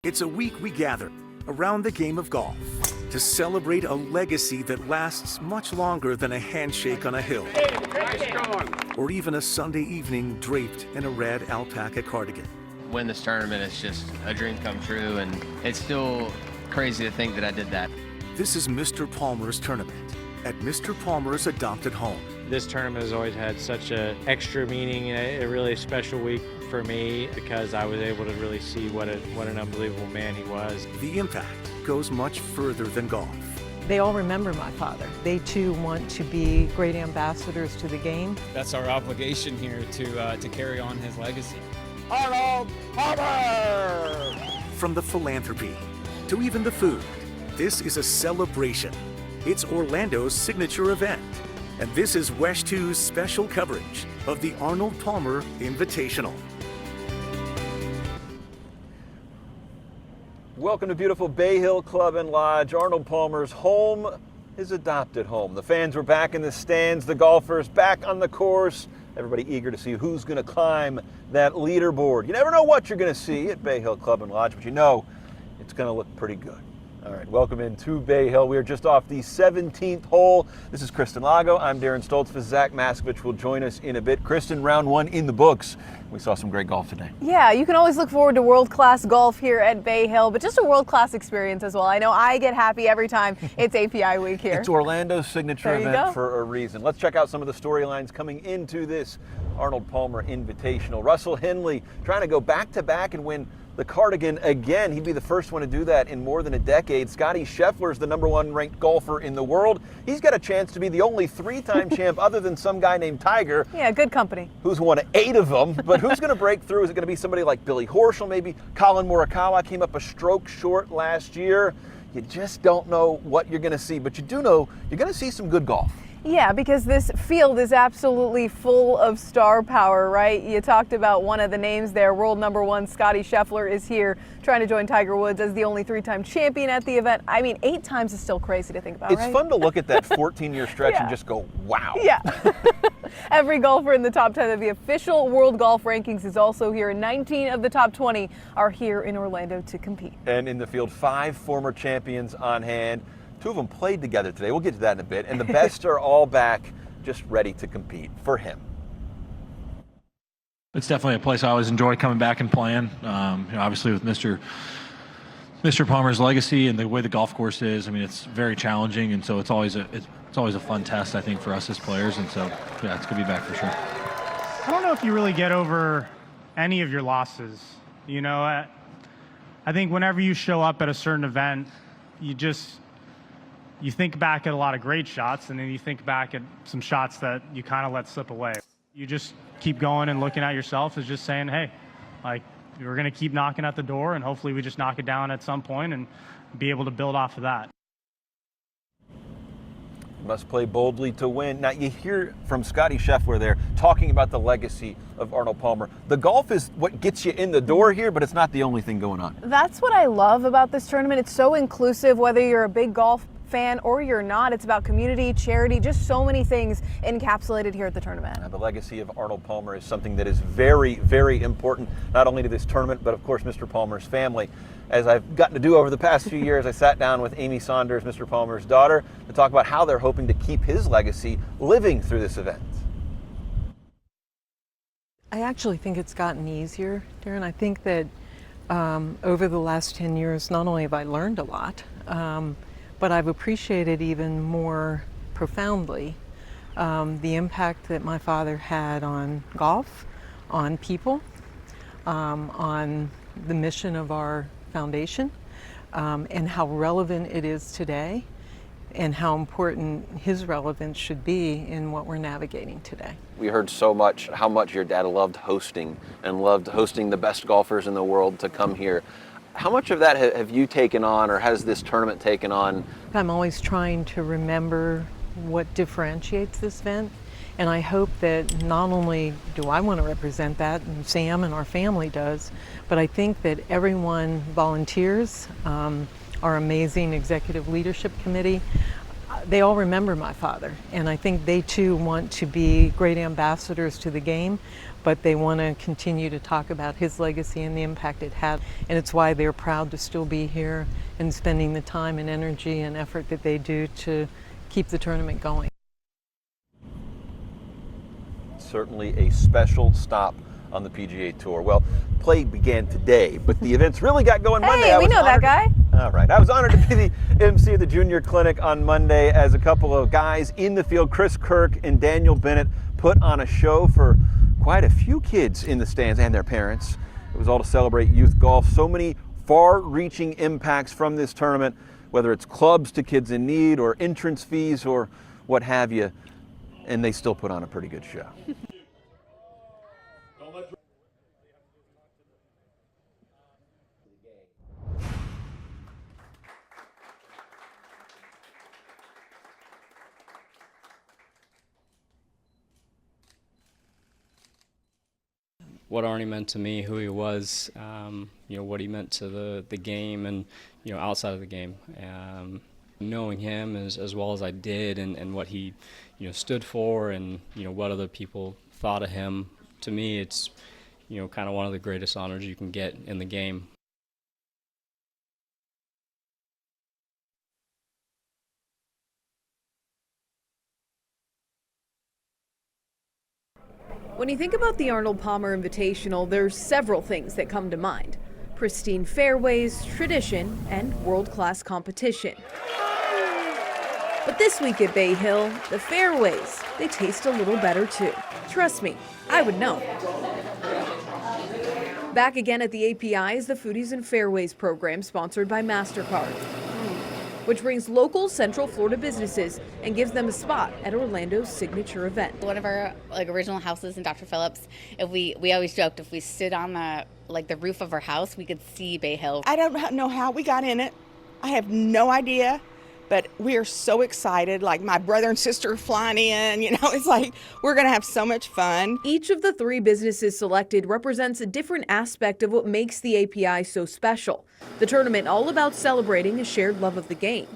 It's a week we gather around the game of golf to celebrate a legacy that lasts much longer than a handshake on a hill. Or even a Sunday evening draped in a red alpaca cardigan. Win this tournament is just a dream come true, and it's still crazy to think that I did that. This is Mr. Palmer's tournament at Mr. Palmer's adopted home. This tournament has always had such an extra meaning, a really special week for me because I was able to really see what an unbelievable man he was. The impact goes much further than golf. They all remember my father. They too want to be great ambassadors to the game. That's our obligation here to carry on his legacy. Arnold Palmer! From the philanthropy to even the food, this is a celebration. It's Orlando's signature event. And this is WESH 2's special coverage of the Arnold Palmer Invitational. Welcome to beautiful Bay Hill Club and Lodge, Arnold Palmer's home, his adopted home. The fans were back in the stands, the golfers back on the course. Everybody eager to see who's going to climb that leaderboard. You never know what you're going to see at Bay Hill Club and Lodge, but you know it's going to look pretty good. All right, welcome into Bay Hill. We are just off the 17th hole. This is Kristen Lago. I'm Darren Stoltzfus. Zach Maskovich will join us in a bit. Kristen, round one in the books. We saw some great golf today. Yeah, you can always look forward to world-class golf here at Bay Hill, but just a world-class experience as well. I know I get happy every time it's API week here. It's Orlando's signature There you event go. for a reason. Let's check out some of the storylines coming into this Arnold Palmer Invitational. Russell Henley trying to go back-to-back and win the cardigan again. He'd be the first one to do that in more than a decade. Scottie Scheffler's the #1 ranked golfer in the world. He's got a chance to be the only three-time champ other than some guy named Tiger. Yeah, good company. Who's won 8 of them. But who's going to break through? Is it going to be somebody like Billy Horschel, maybe? Colin Morikawa came up a stroke short last year. You just don't know what you're going to see. But you do know you're going to see some good golf. Yeah, because this field is absolutely full of star power, right? You talked about one of the names there, world #1 Scottie Scheffler is here trying to join Tiger Woods as the only 3-time champion at the event. I mean, 8 times is still crazy to think about, It's right? fun to look at that 14-year stretch Yeah. and just go, wow. Yeah. Every golfer in the top 10 of the official World Golf Rankings is also here. 19 of the top 20 are here in Orlando to compete. And in the field, 5 former champions on hand. 2 of them played together today. We'll get to that in a bit. And the best are all back, just ready to compete for him. It's definitely a place I always enjoy coming back and playing. Obviously with Mr. Palmer's legacy and the way the golf course is, I mean, it's very challenging, and so it's always a fun test, I think, for us as players. And so, yeah, it's gonna be back for sure. I don't know if you really get over any of your losses. You know, I think whenever you show up at a certain event, you think back at a lot of great shots, and then you think back at some shots that you kind of let slip away. You just keep going and looking at yourself as just saying, hey, like, we're going to keep knocking at the door, and hopefully we just knock it down at some point and be able to build off of that. Must play boldly to win. Now, you hear from Scottie Scheffler there talking about the legacy of Arnold Palmer. The golf is what gets you in the door here, but it's not the only thing going on. That's what I love about this tournament. It's so inclusive, whether you're a big golf fan or you're not. It's about community, charity, just so many things encapsulated here at the tournament. Now, the legacy of Arnold Palmer is something that is very, very important, not only to this tournament, but of course Mr. Palmer's family. As I've gotten to do over the past few years, I sat down with Amy Saunders, Mr. Palmer's daughter, to talk about how they're hoping to keep his legacy living through this event. I actually think it's gotten easier, Darren. I think that over the last 10 years, not only have I learned a lot, but I've appreciated even more profoundly the impact that my father had on golf, on people, on the mission of our foundation, and how relevant it is today, and how important his relevance should be in what we're navigating today. We heard so much how much your dad loved hosting and loved hosting the best golfers in the world to come here. How much of that have you taken on, or has this tournament taken on? I'm always trying to remember what differentiates this event, and I hope that not only do I want to represent that, and Sam and our family does, but I think that everyone volunteers, our amazing executive leadership committee. they all remember my father, and I think they too want to be great ambassadors to the game, but they want to continue to talk about his legacy and the impact it had, and it's why they're proud to still be here and spending the time and energy and effort that they do to keep the tournament going. Certainly a special stop on the PGA Tour. Well, play began today, but the events really got going Monday. Hey, we know that guy. All right. I was honored to be the MC of the Junior Clinic on Monday as a couple of guys in the field, Chris Kirk and Daniel Bennett, put on a show for quite a few kids in the stands and their parents. It was all to celebrate youth golf. So many far-reaching impacts from this tournament, whether it's clubs to kids in need or entrance fees or what have you, and they still put on a pretty good show. What Arnie meant to me, who he was, what he meant to the game and, outside of the game. Knowing him as well as I did and what he, stood for and, what other people thought of him, to me it's, kind of one of the greatest honors you can get in the game. When you think about the Arnold Palmer Invitational, there's several things that come to mind. Pristine fairways, tradition, and world-class competition. But this week at Bay Hill, the fairways, they taste a little better too. Trust me, I would know. Back again at the API is the Foodies and Fairways program sponsored by MasterCard, which brings local Central Florida businesses and gives them a spot at Orlando's signature event. One of our original houses in Dr. Phillips, if we always joked if we stood on the roof of our house, we could see Bay Hill. I don't know how we got in it. I have no idea, but we are so excited. Like my brother and sister are flying in, it's like we're gonna have so much fun. Each of the 3 businesses selected represents a different aspect of what makes the API so special. The tournament all about celebrating a shared love of the game.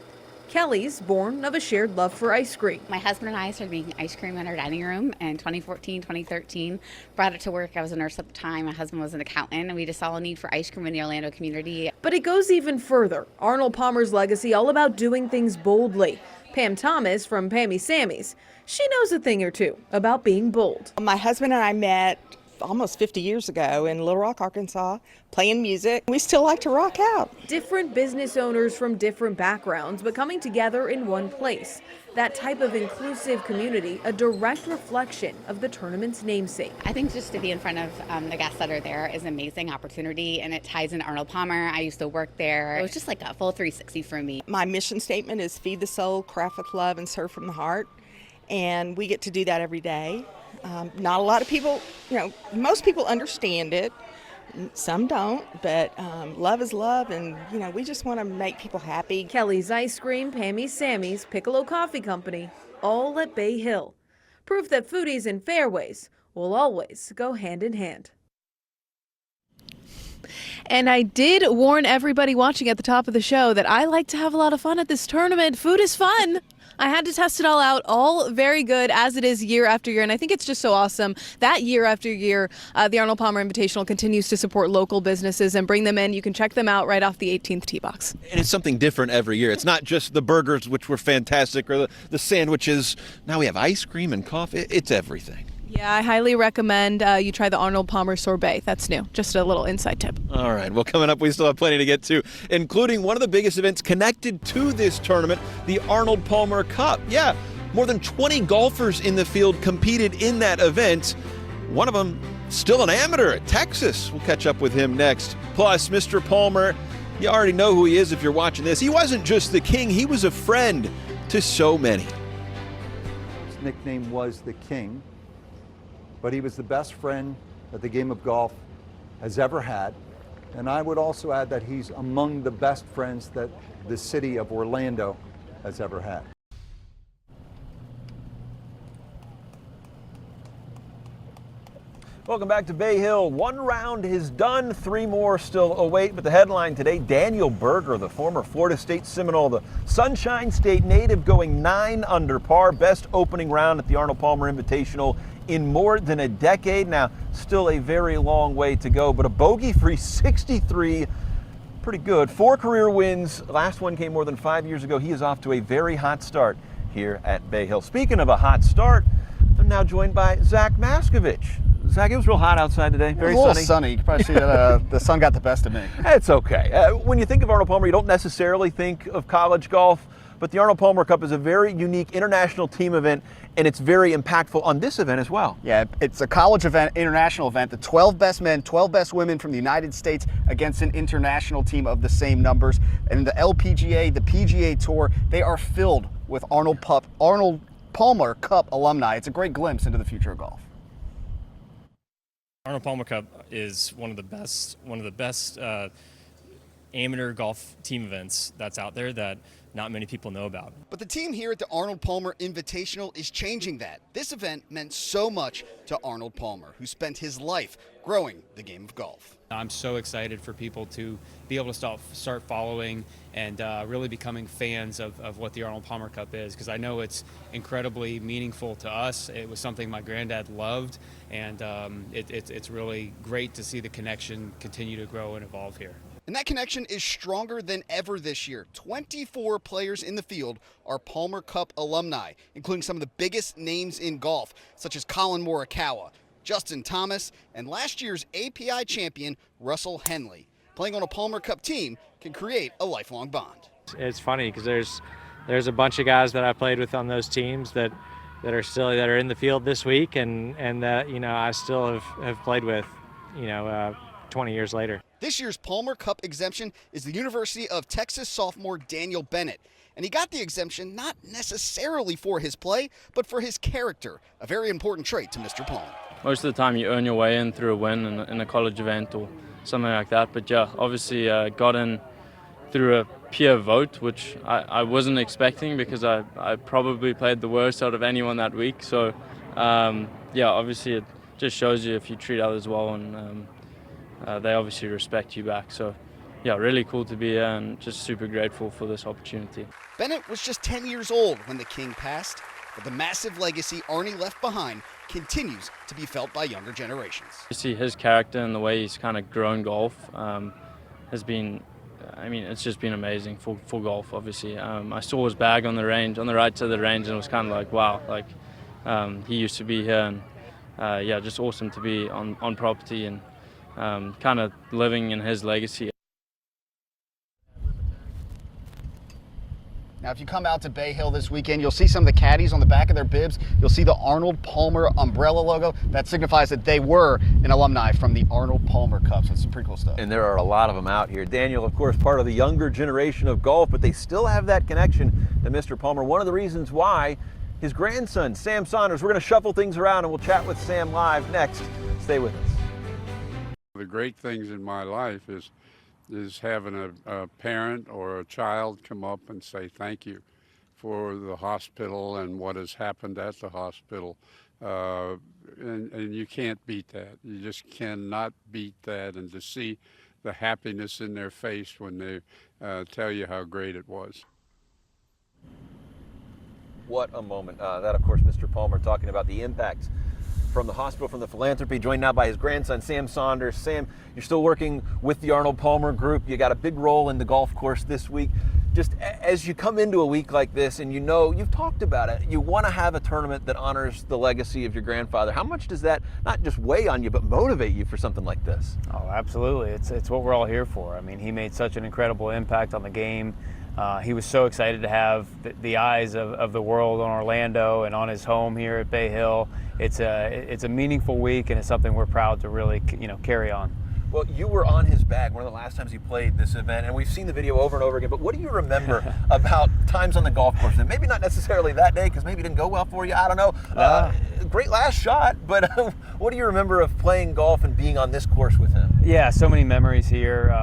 Kelly's born of a shared love for ice cream. My husband and I started making ice cream in our dining room in 2014, 2013. Brought it to work. I was a nurse at the time. My husband was an accountant, and we just saw a need for ice cream in the Orlando community. But it goes even further. Arnold Palmer's legacy all about doing things boldly. Pam Thomas from Pammy Sammy's. She knows a thing or two about being bold. My husband and I met almost 50 years ago in Little Rock, Arkansas, playing music. We still like to rock out. Different business owners from different backgrounds, but coming together in one place. That type of inclusive community, a direct reflection of the tournament's namesake. I think just to be in front of the guests that are there is an amazing opportunity, and it ties into Arnold Palmer. I used to work there. It was just like a full 360 for me. My mission statement is feed the soul, craft with love, and serve from the heart. And we get to do that every day. Not a lot of people, most people understand it. Some don't, but love is love, and we just want to make people happy. Kelly's Ice Cream, Pammy Sammy's, Piccolo Coffee Company, all at Bay Hill. Proof that Foodies and Fairways will always go hand in hand. And I did warn everybody watching at the top of the show that I like to have a lot of fun at this tournament. Food is fun. I had to test it all out, all very good as it is year after year, and I think it's just so awesome that year after year, the Arnold Palmer Invitational continues to support local businesses and bring them in. You can check them out right off the 18th tee box. And it's something different every year. It's not just the burgers, which were fantastic, or the sandwiches. Now we have ice cream and coffee. It's everything. Yeah, I highly recommend you try the Arnold Palmer sorbet. That's new. Just a little inside tip. All right. Well, coming up, we still have plenty to get to, including one of the biggest events connected to this tournament, the Arnold Palmer Cup. Yeah, more than 20 golfers in the field competed in that event. One of them still an amateur at Texas. We'll catch up with him next. Plus, Mr. Palmer, you already know who he is if you're watching this. He wasn't just the king. He was a friend to so many. His nickname was the King. But he was the best friend that the game of golf has ever had. And I would also add that he's among the best friends that the city of Orlando has ever had. Welcome back to Bay Hill. One round is done, 3 more still await, but the headline today, Daniel Berger, the former Florida State Seminole, the Sunshine State native, going 9 under par, best opening round at the Arnold Palmer Invitational in more than a decade. Now, still a very long way to go, but a bogey-free 63, pretty good. 4 career wins, last one came more than 5 years ago. He is off to a very hot start here at Bay Hill. Speaking of a hot start, I'm now joined by Zach Maskovich. Zach, it was real hot outside today. Very sunny. sunny. You can probably see that the sun got the best of me. It's okay. When you think of Arnold Palmer, you don't necessarily think of college golf, but the Arnold Palmer Cup is a very unique international team event, and it's very impactful on this event as well. Yeah, it's a college event, international event. The 12 best men, 12 best women from the United States against an international team of the same numbers. And the LPGA, the PGA Tour, they are filled with Arnold Palmer Cup alumni. It's a great glimpse into the future of golf. Arnold Palmer Cup is one of the best amateur golf team events that's out there that not many people know about. But the team here at the Arnold Palmer Invitational is changing that. This event meant so much to Arnold Palmer, who spent his life growing the game of golf. I'm so excited for people to be able to start following and really becoming fans of what the Arnold Palmer Cup is, because I know it's incredibly meaningful to us. It was something my granddad loved, and it's really great to see the connection continue to grow and evolve here. And that connection is stronger than ever this year. 24 players in the field are Palmer Cup alumni, including some of the biggest names in golf, such as Colin Morikawa, Justin Thomas, and last year's API champion, Russell Henley. Playing on a Palmer Cup team can create a lifelong bond. It's funny because there's a bunch of guys that I played with on those teams that are in the field this week and that I still have played with 20 years later. This year's Palmer Cup exemption is the University of Texas sophomore Daniel Bennett. And he got the exemption not necessarily for his play, but for his character, a very important trait to Mr. Palmer. Most of the time you earn your way in through a win in a college event or something like that. But yeah, obviously got in through a peer vote, which I wasn't expecting because I probably played the worst out of anyone that week. So yeah, obviously it just shows you if you treat others well, and they obviously respect you back. So yeah, really cool to be here and just super grateful for this opportunity. Bennett was just 10 years old when the King passed, but the massive legacy Arnie left behind continues to be felt by younger generations. You see his character and the way he's kind of grown golf has been, it's just been amazing for golf, obviously. I saw his bag on the range, on the right side of the range, and it was kind of like, wow, like he used to be here, and yeah, just awesome to be on property and kind of living in his legacy. Now, if you come out to Bay Hill this weekend, you'll see some of the caddies on the back of their bibs. You'll see the Arnold Palmer umbrella logo. That signifies that they were an alumni from the Arnold Palmer Cup. So it's some pretty cool stuff. And there are a lot of them out here. Daniel, of course, part of the younger generation of golf, but they still have that connection to Mr. Palmer. One of the reasons why his grandson, Sam Saunders, we're going to shuffle things around and we'll chat with Sam live next. Stay with us. The great things in my life is having a parent or a child come up and say thank you for the hospital and what has happened at the hospital. And you can't beat that. You just cannot beat that. And to see the happiness in their face when they tell you how great it was. What a moment. That, of course, Mr. Palmer talking about the impact from the hospital, from the philanthropy, joined now by his grandson, Sam Saunders. Sam, you're still working with the Arnold Palmer Group. You got a big role in the golf course this week. Just as you come into a week like this and you've talked about it, you want to have a tournament that honors the legacy of your grandfather. How much does that not just weigh on you, but motivate you for something like this? Oh, absolutely. It's what we're all here for. I mean, he made such an incredible impact on the game. He was so excited to have the eyes of the world on Orlando and on his home here at Bay Hill. It's a meaningful week, and it's something we're proud to really carry on. Well, you were on his bag one of the last times he played this event, and we've seen the video over and over again, but what do you remember about times on the golf course? And maybe not necessarily that day, because maybe it didn't go well for you, I don't know. Great last shot, but what do you remember of playing golf and being on this course with him? Yeah, so many memories here,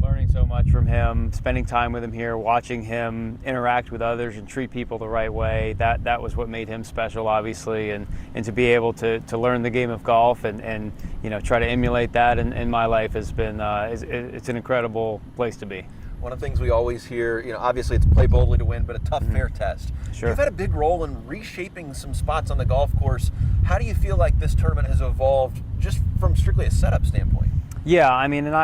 learning so much much from him. Spending time with him here, watching him interact with others and treat people the right way, that was what made him special, obviously. And to be able to learn the game of golf and try to emulate that in my life has been it's an incredible place to be. One of the things we always hear, obviously it's play boldly to win, but a tough, fair test. Sure. You've had a big role in reshaping some spots on the golf course. How do you feel like this tournament has evolved just from strictly a setup standpoint? Yeah, I mean, and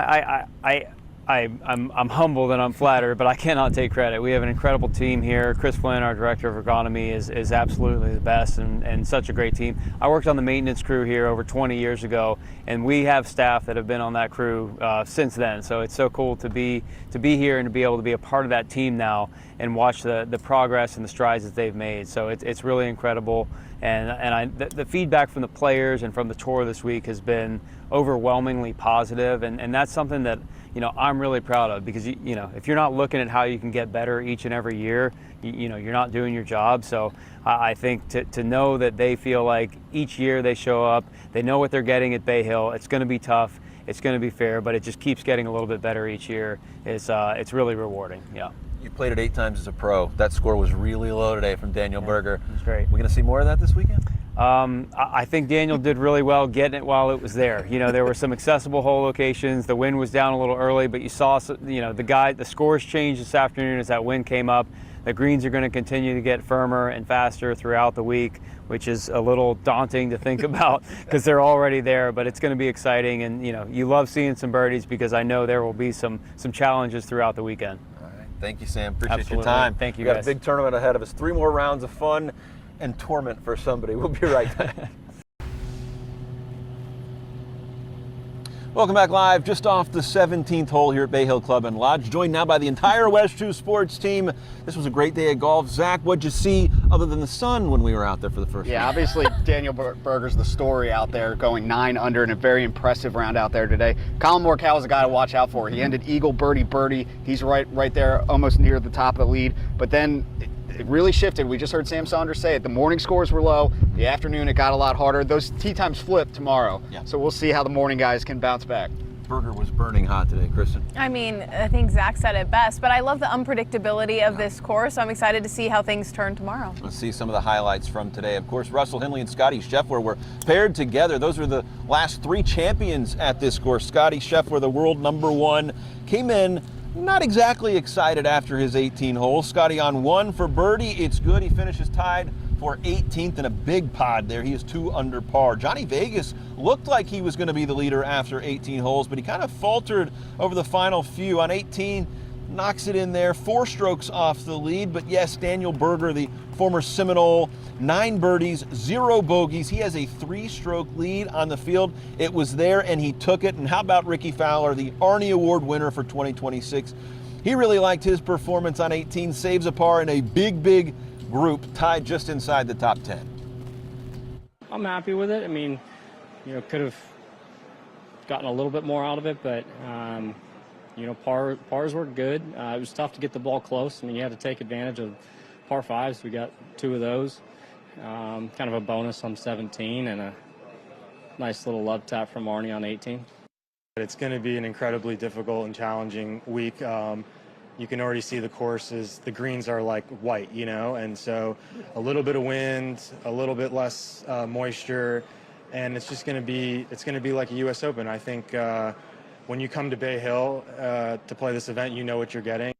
I'm humbled and I'm flattered, but I cannot take credit. We have an incredible team here. Chris Flynn, our director of ergonomy, is absolutely the best and such a great team. I worked on the maintenance crew here over 20 years ago, and we have staff that have been on that crew since then. So it's so cool to be here and to be able to be a part of that team now and watch the progress and the strides that they've made. So it's really incredible. And the feedback from the players and from the tour this week has been overwhelmingly positive, and that's something that I'm really proud of, because if you're not looking at how you can get better each and every year, you're not doing your job. So I think to know that they feel like each year they show up, they know what they're getting at Bay Hill. It's going to be tough, it's going to be fair, but it just keeps getting a little bit better each year. It's really rewarding. Yeah. You played it 8 times as a pro. That score was really low today from Daniel Berger. That's great. We going to see more of that this weekend? I think Daniel did really well getting it while it was there. There were some accessible hole locations. The wind was down a little early, but you saw, the scores changed this afternoon as that wind came up. The greens are going to continue to get firmer and faster throughout the week, which is a little daunting to think about because they're already there, but it's going to be exciting. And, you love seeing some birdies because I know there will be some challenges throughout the weekend. All right. Thank you, Sam. Appreciate Absolutely. your time. Thank you, We've guys. got a big tournament ahead of us. 3 more rounds of fun and torment for somebody. We'll be right back. Welcome back live, just off the 17th hole here at Bay Hill Club and Lodge. Joined now by the entire West True Sports team. This was a great day of golf. Zach, what'd you see other than the sun when we were out there for the first Yeah, round? obviously Daniel Berger's the story out there, going 9 under in a very impressive round out there today. Collin Morikawa is a guy to watch out for. He ended eagle, birdie. He's right there, almost near the top of the lead. But then it really shifted. We just heard Sam Saunders say it. The morning scores were low. The afternoon, it got a lot harder. Those tee times flip tomorrow. Yeah. So we'll see how the morning guys can bounce back. Berger was burning hot today, Kristen. I mean, I think Zach said it best, but I love the unpredictability of this course. I'm excited to see how things turn tomorrow. Let's see some of the highlights from today. Of course, Russell Henley and Scotty Scheffler were paired together. Those are the last 3 champions at this course. Scotty Scheffler, the world #1, came in not exactly excited after his 18 holes. Scotty on 1 for birdie. It's good. He finishes tied for 18th in a big pod there. He is 2 under par. Johnny Vegas looked like he was going to be the leader after 18 holes, but he kind of faltered over the final few. On 18, knocks it in there, 4 strokes off the lead. But yes, Daniel Berger, the former Seminole, 9 birdies, 0 bogeys. He has a 3-stroke lead on the field. It was there and he took it. And how about Ricky Fowler, the Arnie Award winner for 2026? He really liked his performance on 18, saves a par in a big group, tied just inside the top 10. I'm happy with it. I mean, could have gotten a little bit more out of it, but pars were good. It was tough to get the ball close. I mean, you had to take advantage of par 5s. We got 2 of those. Kind of a bonus on 17 and a nice little love tap from Arnie on 18. It's going to be an incredibly difficult and challenging week. You can already see the courses, the greens are like white, and so a little bit of wind, a little bit less moisture, and it's just going to be like a U.S. Open. I think when you come to Bay Hill to play this event, you know what you're getting.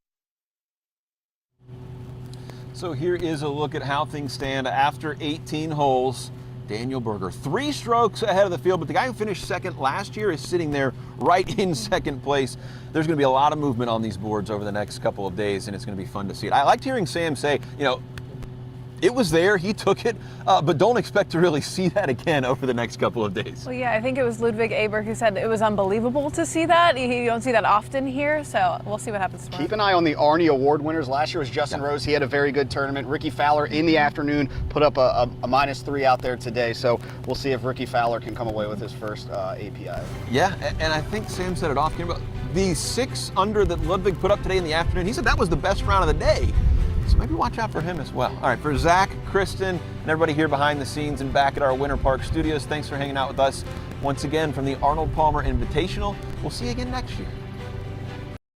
So here is a look at how things stand after 18 holes. Daniel Berger, 3 strokes ahead of the field, but the guy who finished second last year is sitting there right in second place. There's going to be a lot of movement on these boards over the next couple of days, and it's going to be fun to see it. I liked hearing Sam say, it was there, he took it, but don't expect to really see that again over the next couple of days. Well, yeah, I think it was Ludwig Aberg who said it was unbelievable to see that. You don't see that often here, so we'll see what happens tomorrow. Keep an eye on the Arnie Award winners. Last year was Justin Rose. He had a very good tournament. Ricky Fowler in the afternoon put up a -3 out there today, so we'll see if Ricky Fowler can come away with his first API. Yeah, and I think Sam said it off camera. The 6 under that Ludwig put up today in the afternoon, he said that was the best round of the day. So maybe watch out for him as well. All right, for Zach, Kristen, and everybody here behind the scenes and back at our Winter Park studios, thanks for hanging out with us once again from the Arnold Palmer Invitational. We'll see you again next year.